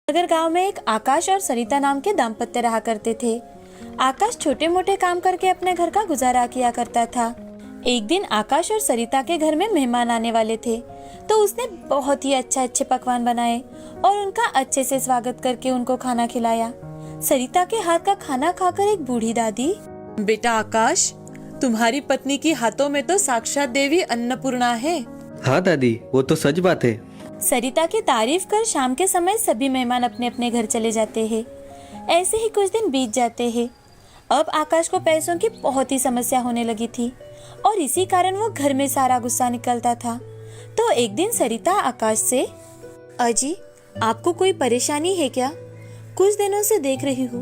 अगर गांव में एक आकाश और सरिता नाम के दाम्पत्य रहा करते थे। आकाश छोटे मोटे काम करके अपने घर का गुजारा किया करता था। एक दिन आकाश और सरिता के घर में मेहमान आने वाले थे, तो उसने बहुत ही अच्छे पकवान बनाए और उनका अच्छे से स्वागत करके उनको खाना खिलाया। सरिता के हाथ का खाना खाकर एक बूढ़ी दादी, बेटा आकाश, तुम्हारी पत्नी की हाथों में तो साक्षात देवी अन्नपूर्णा है। हाँ दादी, वो तो सच बात है। सरिता की तारीफ कर शाम के समय सभी मेहमान अपने अपने घर चले जाते हैं। ऐसे ही कुछ दिन बीत जाते हैं। अब आकाश को पैसों की बहुत ही समस्या होने लगी थी और इसी कारण वो घर में सारा गुस्सा निकलता था। तो एक दिन सरिता आकाश से, अजी, आपको कोई परेशानी है क्या? कुछ दिनों से देख रही हूँ,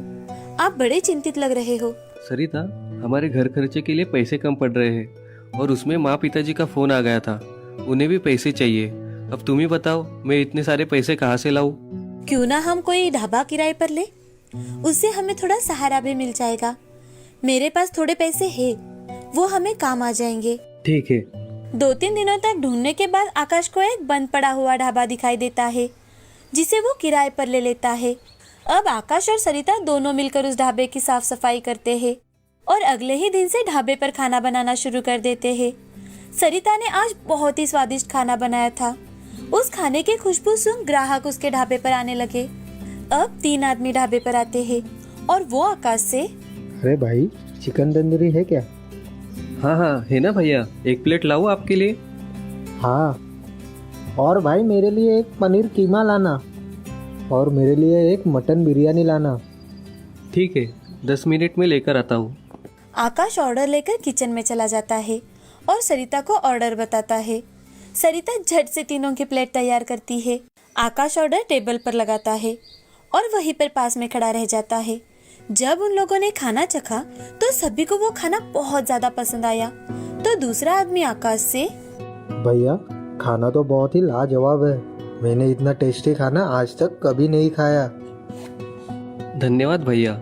आप बड़े चिंतित लग रहे हो। सरिता, हमारे घर खर्चे के लिए पैसे कम पड़ रहे हैं और उसमें माँ पिताजी का फोन आ गया था। उन्हें भी पैसे चाहिए। अब तुम ही बताओ, मैं इतने सारे पैसे कहाँ से लाऊं? क्यों ना हम कोई ढाबा किराए पर ले, उससे हमें थोड़ा सहारा भी मिल जाएगा। मेरे पास थोड़े पैसे हैं, वो हमें काम आ जाएंगे। ठीक है। 2-3 दिनों तक ढूंढने के बाद आकाश को एक बंद पड़ा हुआ ढाबा दिखाई देता है, जिसे वो किराए पर ले लेता है। अब आकाश और सरिता दोनों मिलकर उस ढाबे की साफ सफाई करते हैं और अगले ही दिन से ढाबे पर खाना बनाना शुरू कर देते हैं। सरिता ने आज बहुत ही स्वादिष्ट खाना बनाया था। उस खाने की खुशबू सुन ग्राहक उसके ढाबे पर आने लगे। अब 3 आदमी ढाबे पर आते हैं और वो आकाश से, अरे भाई, चिकन तंदूरी है क्या? हाँ, है ना भैया, 1 प्लेट लाऊं आपके लिए? हाँ, और भाई मेरे लिए एक पनीर कीमा लाना और मेरे लिए एक मटन बिरयानी लाना। ठीक है, 10 मिनट में लेकर आता हूँ। आकाश ऑर्डर लेकर किचन में चला जाता है और सरिता को ऑर्डर बताता है। सरिता झट से तीनों की प्लेट तैयार करती है। आकाश ऑर्डर टेबल पर लगाता है और वहीं पर पास में खड़ा रह जाता है। जब उन लोगों ने खाना चखा तो सभी को वो खाना बहुत ज्यादा पसंद आया। तो दूसरा आदमी आकाश से, भैया, खाना तो बहुत ही लाजवाब है। मैंने इतना टेस्टी खाना आज तक कभी नहीं खाया। धन्यवाद भैया।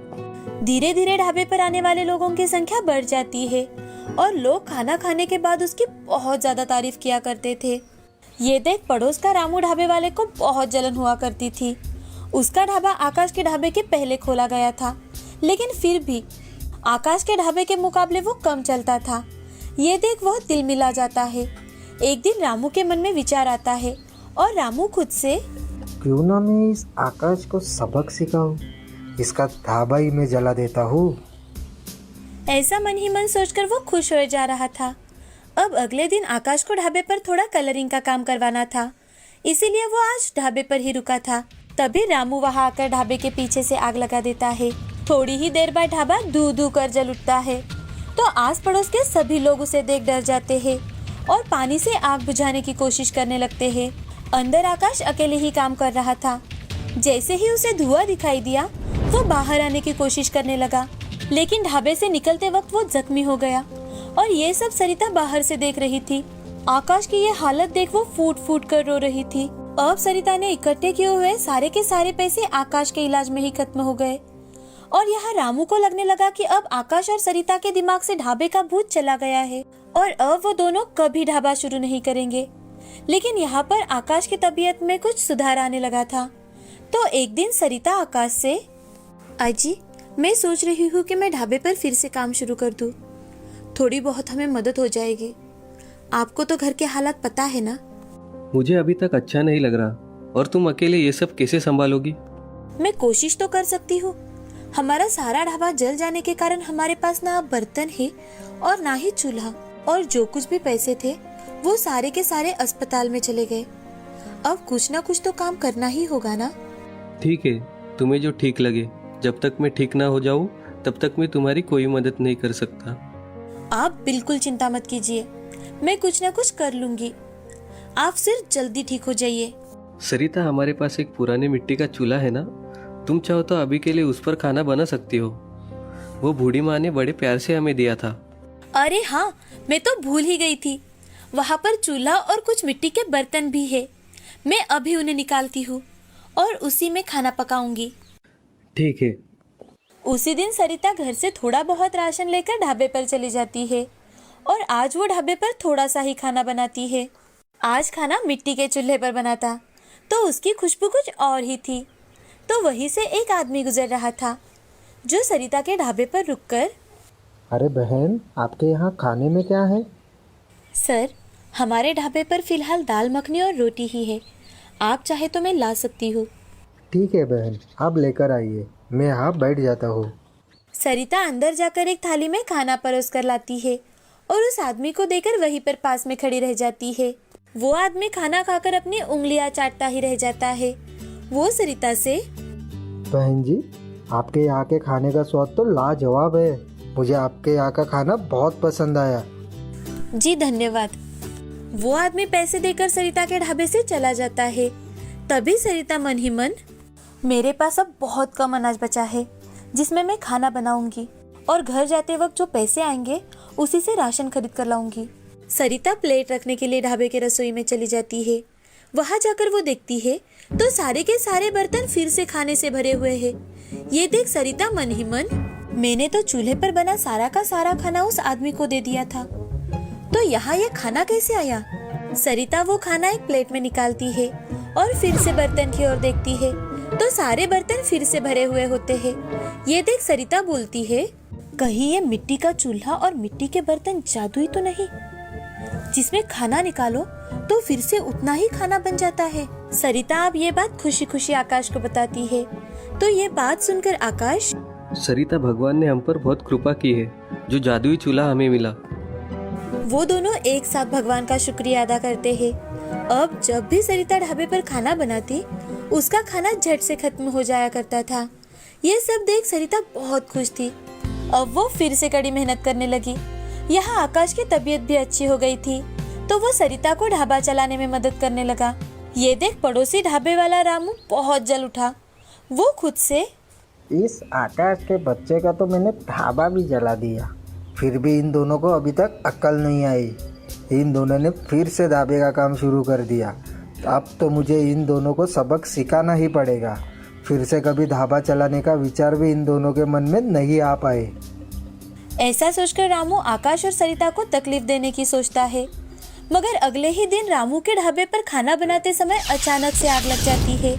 धीरे धीरे ढाबे पर आने वाले लोगों की संख्या बढ़ जाती है और लोग खाना खाने के बाद उसकी बहुत ज्यादा तारीफ किया करते थे। ये देख पड़ोस का रामू ढाबे वाले को बहुत जलन हुआ करती थी। उसका ढाबा आकाश के ढाबे के पहले खोला गया था, लेकिन फिर भी आकाश के ढाबे के मुकाबले वो कम चलता था। ये देख वह दिल मिला जाता है। एक दिन रामू के मन में विचार आता है और रामू खुद से, क्यों ना मैं इस आकाश को सबक सिखाऊं, इसका ढाबा ही मैं जला देता हूँ। ऐसा मन ही मन सोचकर वो खुश हो जा रहा था। अब अगले दिन आकाश को ढाबे पर थोड़ा कलरिंग का काम करवाना था, इसीलिए वो आज ढाबे पर ही रुका था। तभी रामू वहां आकर ढाबे के पीछे से आग लगा देता है। थोड़ी ही देर बाद ढाबा धू धू कर जल उठता है। तो आस पड़ोस के सभी लोग उसे देख डर जाते हैं और पानी से आग बुझाने की कोशिश करने लगते हैं। अंदर आकाश अकेले ही काम कर रहा था। जैसे ही उसे धुआं दिखाई दिया, वो बाहर आने की कोशिश करने लगा, लेकिन ढाबे से निकलते वक्त वो जख्मी हो गया और ये सब सरिता बाहर से देख रही थी। आकाश की ये हालत देख वो फूट फूट कर रो रही थी। अब सरिता ने इकट्ठे किए हुए सारे के सारे पैसे आकाश के इलाज में ही खत्म हो गए और यहाँ रामू को लगने लगा कि अब आकाश और सरिता के दिमाग से ढाबे का भूत चला गया है और अब वो दोनों कभी ढाबा शुरू नहीं करेंगे। लेकिन यहाँ पर आकाश की तबीयत में कुछ सुधार आने लगा था। तो एक दिन सरिता आकाश से, अजी, मैं सोच रही हूँ कि मैं ढाबे पर फिर से काम शुरू कर दूँ। थोड़ी बहुत हमें मदद हो जाएगी। आपको तो घर के हालात पता है ना। मुझे अभी तक अच्छा नहीं लग रहा और तुम अकेले ये सब कैसे संभालोगी? मैं कोशिश तो कर सकती हूँ। हमारा सारा ढाबा जल जाने के कारण हमारे पास ना बर्तन है और ना ही चूल्हा, और जो कुछ भी पैसे थे वो सारे के सारे अस्पताल में चले गए। अब कुछ ना कुछ तो काम करना ही होगा ना। ठीक है, तुम्हें जो ठीक लगे। जब तक मैं ठीक ना हो जाऊं तब तक मैं तुम्हारी कोई मदद नहीं कर सकता। आप बिल्कुल चिंता मत कीजिए, मैं कुछ ना कुछ कर लूंगी। आप सिर्फ जल्दी ठीक हो जाइए। सरिता, हमारे पास एक पुराने मिट्टी का चूल्हा है ना, तुम चाहो तो अभी के लिए उस पर खाना बना सकती हो। वो बूढ़ी माँ ने बड़े प्यार से हमें दिया था। अरे हाँ, मैं तो भूल ही गई थी। वहाँ पर चूल्हा और कुछ मिट्टी के बर्तन भी है। मैं अभी उन्हें निकालती हूँ और उसी में खाना पकाऊंगी। ठीक है। उसी दिन सरिता घर से थोड़ा बहुत राशन लेकर ढाबे पर चली जाती है और आज वो ढाबे पर थोड़ा सा ही खाना बनाती है। आज खाना मिट्टी के चूल्हे पर बना था, तो उसकी खुशबू कुछ और ही थी। तो वहीं से एक आदमी गुजर रहा था जो सरिता के ढाबे पर रुककर, अरे बहन, आपके यहाँ खाने में क्या है? सर, हमारे ढाबे पर फिलहाल दाल मखनी और रोटी ही है, आप चाहे तो मैं ला सकती हूँ। ठीक है बहन, आप लेकर आइए, मैं यहाँ बैठ जाता हूँ। सरिता अंदर जाकर एक थाली में खाना परोस कर लाती है और उस आदमी को देकर वहीं पर पास में खड़ी रह जाती है। वो आदमी खाना खाकर अपनी उंगलियां चाटता ही रह जाता है। वो सरिता से, बहन जी, आपके यहाँ के खाने का स्वाद तो लाजवाब है। मुझे आपके यहाँ का खाना बहुत पसंद आया। जी धन्यवाद। वो आदमी पैसे देकर सरिता के ढाबे से चला जाता है। तभी सरिता मन ही मन, मेरे पास अब बहुत कम अनाज बचा है जिसमें मैं खाना बनाऊंगी और घर जाते वक्त जो पैसे आएंगे उसी से राशन खरीद कर लाऊंगी। सरिता प्लेट रखने के लिए ढाबे के रसोई में चली जाती है। वहां जाकर वो देखती है तो सारे के सारे बर्तन फिर से खाने से भरे हुए हैं। ये देख सरिता मन ही मन, मैंने तो चूल्हे पर बना सारा का सारा खाना उस आदमी को दे दिया था, तो यहाँ ये खाना कैसे आया? सरिता वो खाना एक प्लेट में निकालती है और फिर से बर्तन की ओर देखती है तो सारे बर्तन फिर से भरे हुए होते हैं। ये देख सरिता बोलती है, कहीं ये मिट्टी का चूल्हा और मिट्टी के बर्तन जादुई तो नहीं, जिसमें खाना निकालो तो फिर से उतना ही खाना बन जाता है। सरिता अब ये बात खुशी खुशी आकाश को बताती है। तो ये बात सुनकर आकाश, सरिता, भगवान ने हम पर बहुत कृपा की है, जो जादुई चूल्हा हमें मिला। वो दोनों एक साथ भगवान का शुक्रिया अदा करते हैं। अब जब भी सरिता ढाबे पर खाना बनाती, उसका खाना झट से खत्म हो जाया करता था। ये सब देख सरिता बहुत खुश थी। अब वो फिर से कड़ी मेहनत करने लगी। यहाँ आकाश की तबीयत भी अच्छी हो गई थी, तो वो सरिता को ढाबा चलाने में मदद करने लगा। ये देख पड़ोसी ढाबे वाला रामू बहुत जल उठा। वो खुद से, इस आकाश के बच्चे का तो मैंने ढाबा भी जला दिया, फिर भी इन दोनों को अभी तक अक्ल नहीं आई। इन दोनों ने फिर से ढाबे का काम शुरू कर दिया। अब तो मुझे इन दोनों को सबक सिखाना ही पड़ेगा। फिर से कभी ढाबा चलाने का विचार भी इन दोनों के मन में नहीं आ पाए। ऐसा सोचकर रामू आकाश और सरिता को तकलीफ देने की सोचता है। मगर अगले ही दिन रामू के ढाबे पर खाना बनाते समय अचानक से आग लग जाती है।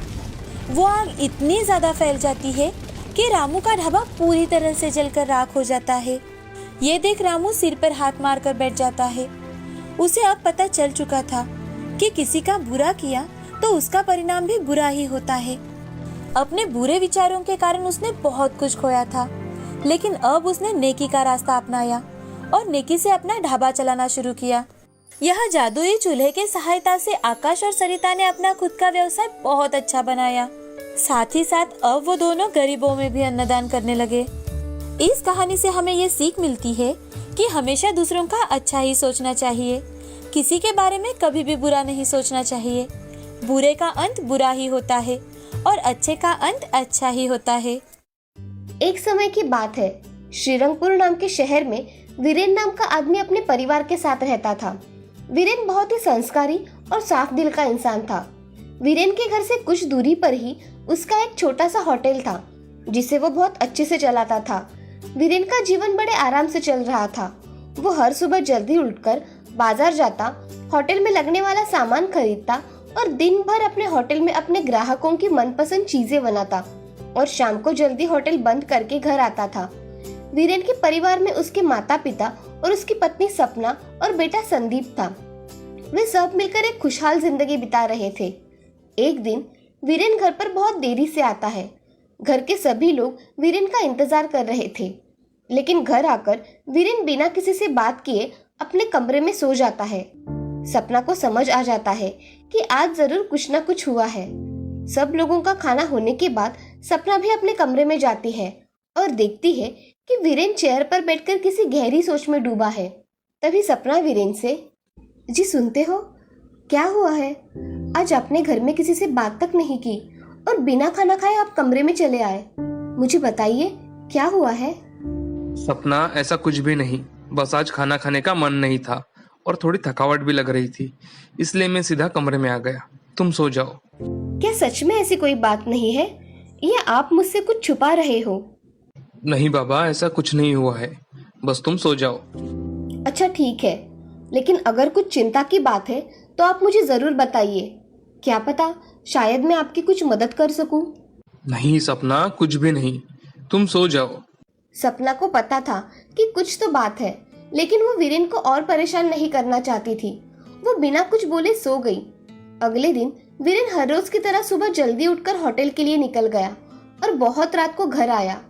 वो आग इतनी ज्यादा फैल जाती है कि रामू का ढाबा पूरी तरह से जलकर राख हो जाता है। ये देख रामू सिर पर हाथ मारकर बैठ जाता है। उसे अब पता चल चुका था कि किसी का बुरा किया तो उसका परिणाम भी बुरा ही होता है। अपने बुरे विचारों के कारण उसने बहुत कुछ खोया था, लेकिन अब उसने नेकी का रास्ता अपनाया और नेकी से अपना ढाबा चलाना शुरू किया। यह जादुई चूल्हे के सहायता से आकाश और सरिता ने अपना खुद का व्यवसाय बहुत अच्छा बनाया। साथ ही साथ अब वो दोनों गरीबों में भी अन्नदान करने लगे। इस कहानी से हमें ये सीख मिलती है कि हमेशा दूसरों का अच्छा ही सोचना चाहिए। किसी के बारे में कभी भी बुरा नहीं सोचना चाहिए। बुरे का अंत बुरा ही होता है और अच्छे का अंत अच्छा ही होता है। एक समय की बात है, श्रीरंगपुर नाम के शहर में वीरेन नाम का आदमी अपने परिवार के साथ रहता था। वीरेन बहुत ही संस्कारी और साफ दिल का इंसान था। वीरेन के घर से कुछ दूरी पर ही उसका एक छोटा सा होटल था, जिसे वो बहुत अच्छे से चलाता था। वीरेन का जीवन बड़े आराम से चल रहा था। वो हर सुबह जल्दी उठकर बाजार जाता, होटल में लगने वाला सामान खरीदता और दिन भर अपने होटल में अपने ग्राहकों की मनपसंद चीजें बनाता और शाम को जल्दी होटल बंद करके घर आता था। वीरेन के परिवार में उसके माता पिता और उसकी पत्नी सपना और बेटा संदीप था। वे सब मिलकर एक खुशहाल जिंदगी बिता रहे थे। एक दिन वीरेन घर पर बहुत देरी से आता है। घर के सभी लोग वीरेन का इंतजार कर रहे थे, लेकिन घर आकर वीरेन बिना किसी से बात किए अपने कमरे में सो जाता है। सपना को समझ आ जाता है कि आज जरूर कुछ ना कुछ हुआ है। सब लोगों का खाना होने के बाद सपना भी अपने कमरे में जाती है और देखती है कि वीरेन चेयर पर बैठकर किसी गहरी सोच में डूबा है। तभी सपना वीरेन से, जी सुनते हो, क्या हुआ है? आज आपने घर में किसी से बात तक नहीं की और बिना खाना खाए आप कमरे में चले आए। मुझे बताइए क्या हुआ है? सपना, ऐसा कुछ भी नहीं, बस आज खाना खाने का मन नहीं था और थोड़ी थकावट भी लग रही थी, इसलिए मैं सीधा कमरे में आ गया। तुम सो जाओ। क्या सच में ऐसी कोई बात नहीं है या आप मुझसे कुछ छुपा रहे हो? नहीं बाबा, ऐसा कुछ नहीं हुआ है, बस तुम सो जाओ। अच्छा ठीक है, लेकिन अगर कुछ चिंता की बात है तो आप मुझे जरूर बताइए। क्या पता शायद मैं आपकी कुछ मदद कर सकूं। नहीं सपना, कुछ भी नहीं, तुम सो जाओ। सपना को पता था कि कुछ तो बात है, लेकिन वो वीरेन को और परेशान नहीं करना चाहती थी। वो बिना कुछ बोले सो गई। अगले दिन वीरेन हर रोज की तरह सुबह जल्दी उठकर होटल के लिए निकल गया और बहुत रात को घर आया।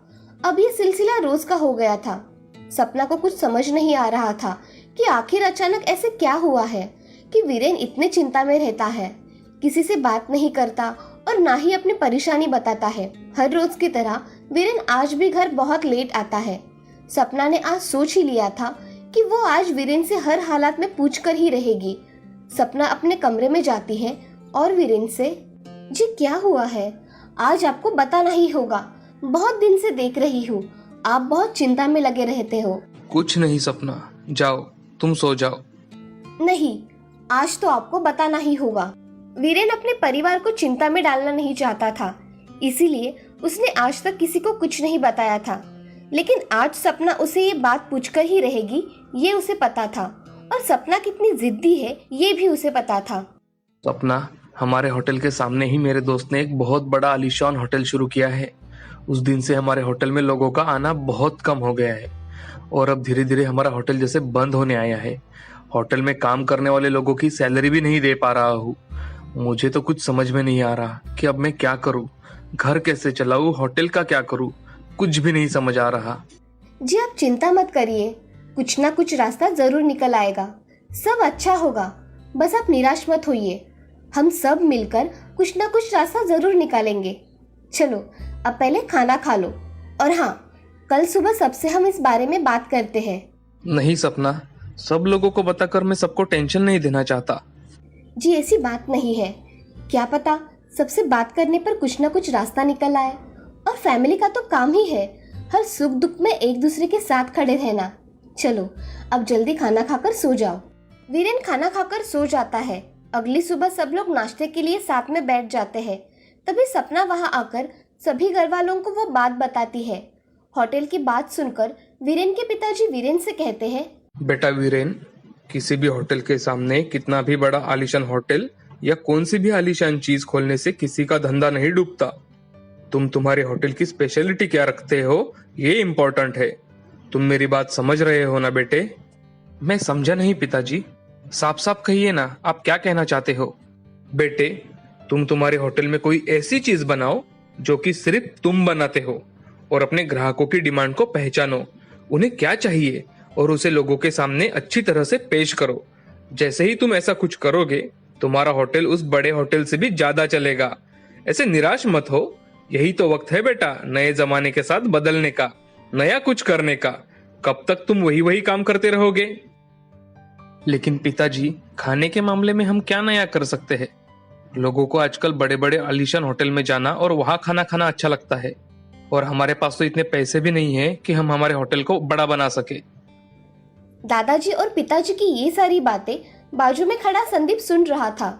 अब ये सिलसिला रोज का हो गया था। सपना को कुछ समझ नहीं आ रहा था कि आखिर अचानक ऐसे क्या हुआ है कि वीरेन इतने चिंता में रहता है, किसी से बात नहीं करता और ना ही अपनी परेशानी बताता है। हर रोज की तरह वीरेन आज भी घर बहुत लेट आता है। सपना ने आज सोच ही लिया था कि वो आज वीरेन से हर हालात में पूछ कर ही रहेगी। सपना अपने कमरे में जाती है और वीरेन से, जी क्या हुआ है? आज आपको बताना ही होगा, बहुत दिन से देख रही हूँ, आप बहुत चिंता में लगे रहते हो। कुछ नहीं सपना, जाओ तुम सो जाओ। नहीं, आज तो आपको बताना ही होगा। वीरेन अपने परिवार को चिंता में डालना नहीं चाहता था, इसीलिए उसने आज तक किसी को कुछ नहीं बताया था। लेकिन आज सपना उसे ये बात पूछकर ही रहेगी, ये उसे पता था। और सपना कितनी जिद्दी है ये भी उसे पता था। सपना, हमारे होटल के सामने ही मेरे दोस्त ने एक बहुत बड़ा आलीशान होटल शुरू किया है। उस दिन से हमारे होटल में लोगों का आना बहुत कम हो गया है और अब धीरे धीरे हमारा होटल जैसे बंद होने आया है। होटल में काम करने वाले लोगों की सैलरी भी नहीं दे पा रहा हूँ। मुझे तो कुछ समझ में नहीं आ रहा कि अब मैं क्या करूँ, घर कैसे चलाऊँ, होटल का क्या करूँ, कुछ भी नहीं समझ आ रहा। जी आप चिंता मत करिए, कुछ ना कुछ रास्ता जरूर निकल आएगा, सब अच्छा होगा। बस आप निराश मत होइए, हम सब मिलकर कुछ ना कुछ रास्ता जरूर निकालेंगे। चलो अब पहले खाना खा लो, और हाँ, कल सुबह सबसे हम इस बारे में बात करते हैं। नहीं सपना, सब लोगों को बताकर मैं सबको टेंशन नहीं देना चाहता। जी ऐसी बात नहीं है, क्या पता सबसे बात करने पर कुछ ना कुछ रास्ता निकल आए। और फैमिली का तो काम ही है हर सुख दुख में एक दूसरे के साथ खड़े रहना। चलो अब जल्दी खाना खाकर सो जाओ। वीरेन खाना खाकर सो जाता है। अगली सुबह सब लोग नाश्ते के लिए साथ में बैठ जाते हैं। तभी सपना वहां आकर सभी घर वालों को वो बात बताती है। होटल की बात सुनकर वीरेन के पिताजी वीरेन से कहते हैं, बेटा वीरेन, किसी भी होटल के सामने कितना भी बड़ा आलीशान होटल या कौन सी भी आलीशान चीज खोलने से किसी का धंधा नहीं डूबता। तुम्हारे होटल की स्पेशलिटी क्या रखते हो, ये इम्पोर्टेंट है। तुम मेरी बात समझ रहे हो ना बेटे? मैं समझा नहीं पिताजी, साफ साफ कहिए ना, आप क्या कहना चाहते हो? बेटे, तुम्हारे होटल में कोई ऐसी चीज बनाओ जो कि सिर्फ तुम बनाते हो और अपने ग्राहकों की डिमांड को पहचानो, उन्हें क्या चाहिए और उसे लोगों के सामने अच्छी तरह से पेश करो। जैसे ही तुम ऐसा कुछ करोगे, तुम्हारा होटल उस बड़े होटल से भी ज्यादा चलेगा। ऐसे निराश मत हो, यही तो वक्त है बेटा नए जमाने के साथ बदलने का, नया कुछ करने का। कब तक तुम वही काम करते रहोगे? लेकिन पिताजी, खाने के मामले में हम क्या नया कर सकते हैं? लोगों को आजकल बड़े बड़े आलीशान होटल में जाना और वहां खाना खाना अच्छा लगता है, और हमारे पास तो इतने पैसे भी नहीं है कि हम हमारे होटल को बड़ा बना सके। दादाजी और पिताजी की ये सारी बातें बाजू में खड़ा संदीप सुन रहा था।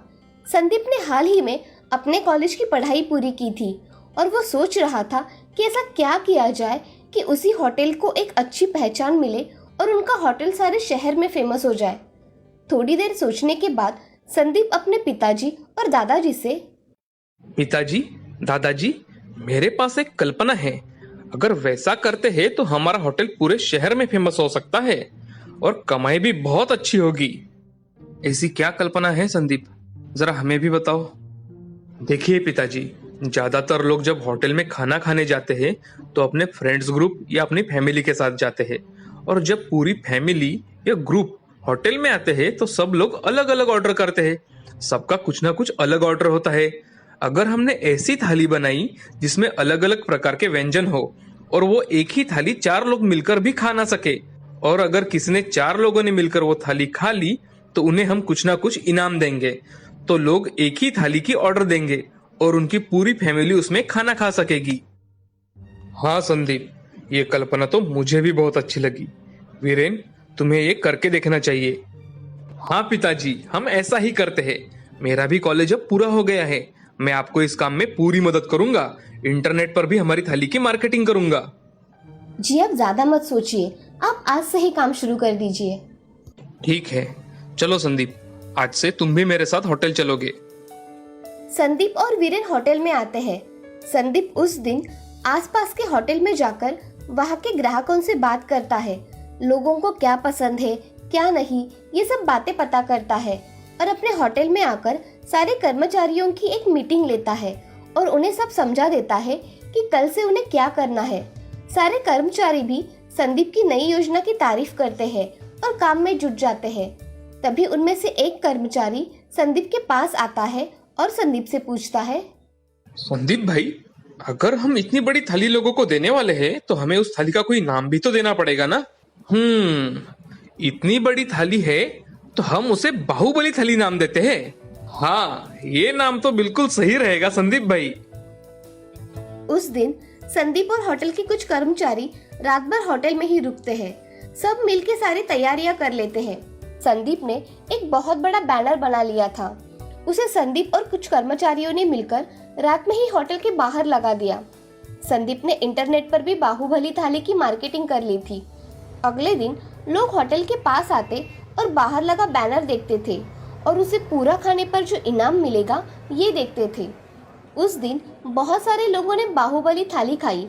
संदीप ने हाल ही में अपने कॉलेज की पढ़ाई पूरी की थी और वो सोच रहा था कि ऐसा क्या किया जाए कि उसी होटल को एक अच्छी पहचान मिले और उनका होटल सारे शहर में फेमस हो जाए। थोड़ी देर सोचने के बाद संदीप अपने पिताजी और दादाजी से, पिताजी, दादाजी, मेरे पास एक कल्पना है। अगर वैसा करते हैं तो हमारा होटल पूरे शहर में फेमस हो सकता है और कमाई भी बहुत अच्छी होगी। ऐसी क्या कल्पना है संदीप, जरा हमें भी बताओ। देखिए पिताजी, ज्यादातर लोग जब होटल में खाना खाने जाते हैं तो अपने फ्रेंड्स ग्रुप या अपनी फैमिली के साथ जाते हैं, और जब पूरी फैमिली या ग्रुप होटल में आते हैं तो सब लोग अलग अलग ऑर्डर करते हैं। सबका कुछ ना कुछ अलग ऑर्डर होता है। अगर हमने ऐसी थाली बनाई जिसमें अलग अलग प्रकार के व्यंजन हो और वो एक ही थाली 4 लोग मिलकर भी खा ना सके, और अगर किसी ने 4 लोगों ने मिलकर वो थाली खा ली तो उन्हें हम कुछ ना कुछ इनाम देंगे, तो लोग एक ही थाली की ऑर्डर देंगे और उनकी पूरी फैमिली उसमें खाना खा सकेगी। हाँ संदीप, ये कल्पना तो मुझे भी बहुत अच्छी लगी। वीरेन, तुम्हें ये करके देखना चाहिए। हाँ पिताजी, हम ऐसा ही करते हैं। मेरा भी कॉलेज अब पूरा हो गया है, मैं आपको इस काम में पूरी मदद करूंगा। इंटरनेट पर भी हमारी थाली की मार्केटिंग करूंगा। जी आप ज्यादा मत सोचिए, आप आज से ही काम शुरू कर दीजिए। ठीक है, चलो संदीप, आज से तुम भी मेरे साथ होटल चलोगे। संदीप और वीरेन होटल में आते हैं। संदीप उस दिन आसपास के होटल में जाकर वहाँ के ग्राहकों से बात करता है, लोगों को क्या पसंद है क्या नहीं, ये सब बातें पता करता है और अपने होटल में आकर सारे कर्मचारियों की एक मीटिंग लेता है और उन्हें सब समझा देता है कि कल से उन्हें क्या करना है। सारे कर्मचारी भी संदीप की नई योजना की तारीफ करते हैं और काम में जुट जाते हैं। तभी उनमें से एक कर्मचारी संदीप के पास आता है और संदीप से पूछता है, संदीप भाई, अगर हम इतनी बड़ी थाली लोगों को देने वाले हैं तो हमें उस थाली का कोई नाम भी तो देना पड़ेगा ना। इतनी बड़ी थाली है तो हम उसे बाहुबली थाली नाम देते हैं। हाँ, ये नाम तो बिल्कुल सही रहेगा संदीप भाई। उस दिन संदीप और होटल के कुछ कर्मचारी रात भर होटल में ही रुकते हैं। सब मिलके सारी तैयारियां कर लेते हैं। संदीप ने एक बहुत बड़ा बैनर बना लिया था। उसे संदीप और कुछ कर्मचारियों ने मिलकर रात में ही होटल के बाहर लगा दिया। संदीप ने इंटरनेट पर भी बाहुबली थाली की मार्केटिंग कर ली थी। अगले दिन लोग होटल के पास आते और बाहर लगा बैनर देखते थे और उसे पूरा खाने पर जो इनाम मिलेगा ये देखते थे। उस दिन बहुत सारे लोगों ने बाहुबली थाली खाई।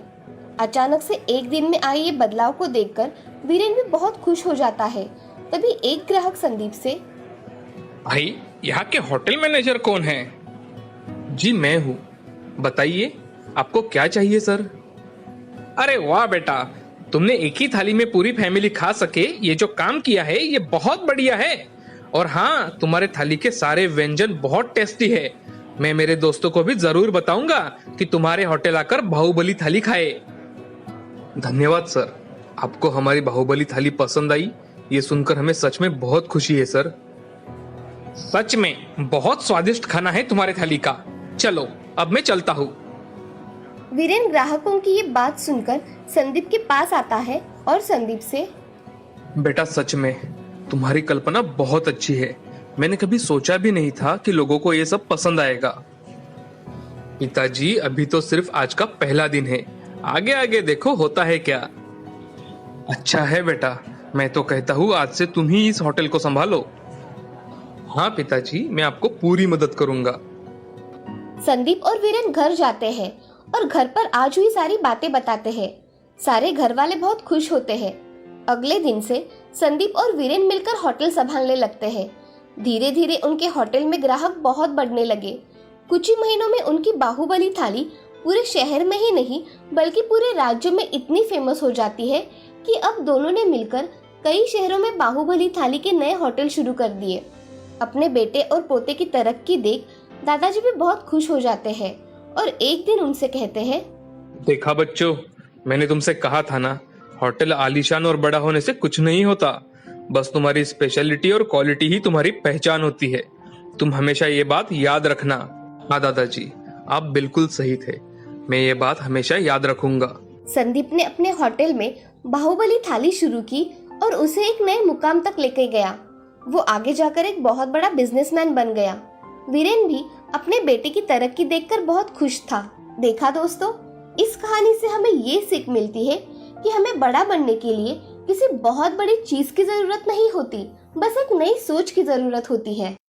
अचानक से एक दिन में आए ये बदलाव को देखकर वीरेन भी बहुत खुश हो जाता है। तभी एक ग्राहक संदीप से, भाई, यहाँ के होटल मैनेजर कौन है? जी मैं हूँ, बताइए आपको क्या चाहिए सर? अरे वाह बेटा, तुमने एक ही थाली में पूरी फैमिली खा सके ये जो काम किया है ये बहुत बढ़िया है। और हाँ, तुम्हारे थाली के सारे व्यंजन बहुत टेस्टी है। मैं मेरे दोस्तों को भी जरूर बताऊंगा कि तुम्हारे होटल आकर बाहुबली थाली खाए। धन्यवाद सर, आपको हमारी बाहुबली थाली पसंद आई ये सुनकर हमें सच में बहुत खुशी है सर। सच में बहुत स्वादिष्ट खाना है तुम्हारे थाली का। चलो अब मैं चलता हूँ। वीरेन ग्राहकों की ये बात सुनकर संदीप के पास आता है और संदीप से, बेटा सच में तुम्हारी कल्पना बहुत अच्छी है। मैंने कभी सोचा भी नहीं था कि लोगों को ये सब पसंद आएगा। पिताजी, अभी तो सिर्फ आज का पहला दिन है, आगे आगे देखो होता है क्या। अच्छा है बेटा, मैं तो कहता हूँ आज से तुम ही इस होटल को संभालो। हाँ पिताजी, मैं आपको पूरी मदद करूंगा। संदीप और वीरेन घर जाते हैं और घर पर आज हुई सारी बातें बताते हैं। सारे घर वाले बहुत खुश होते हैं। अगले दिन से संदीप और वीरेन मिलकर होटल संभालने लगते हैं। धीरे धीरे उनके होटल में ग्राहक बहुत बढ़ने लगे। कुछ ही महीनों में उनकी बाहुबली थाली पूरे शहर में ही नहीं बल्कि पूरे राज्य में इतनी फेमस हो जाती है कि अब दोनों ने मिलकर कई शहरों में बाहुबली थाली के नए होटल शुरू कर दिए। अपने बेटे और पोते की तरक्की देख दादाजी भी बहुत खुश हो जाते हैं और एक दिन उनसे कहते हैं, देखा बच्चों, मैंने तुमसे कहा था ना, होटल आलीशान और बड़ा होने से कुछ नहीं होता, बस तुम्हारी स्पेशलिटी और क्वालिटी ही तुम्हारी पहचान होती है। तुम हमेशा ये बात याद रखना। हाँ दादाजी, आप बिल्कुल सही थे, मैं ये बात हमेशा याद रखूंगा। संदीप ने अपने होटल में बाहुबली थाली शुरू की और उसे एक नए मुकाम तक लेके गया। वो आगे जाकर एक बहुत बड़ा बिजनेसमैन बन गया। वीरेन भी अपने बेटे की तरक्की देखकर बहुत खुश था। देखा दोस्तों, इस कहानी से हमें ये सीख मिलती है कि हमें बड़ा बनने के लिए किसी बहुत बड़ी चीज की जरूरत नहीं होती, बस एक नई सोच की जरूरत होती है।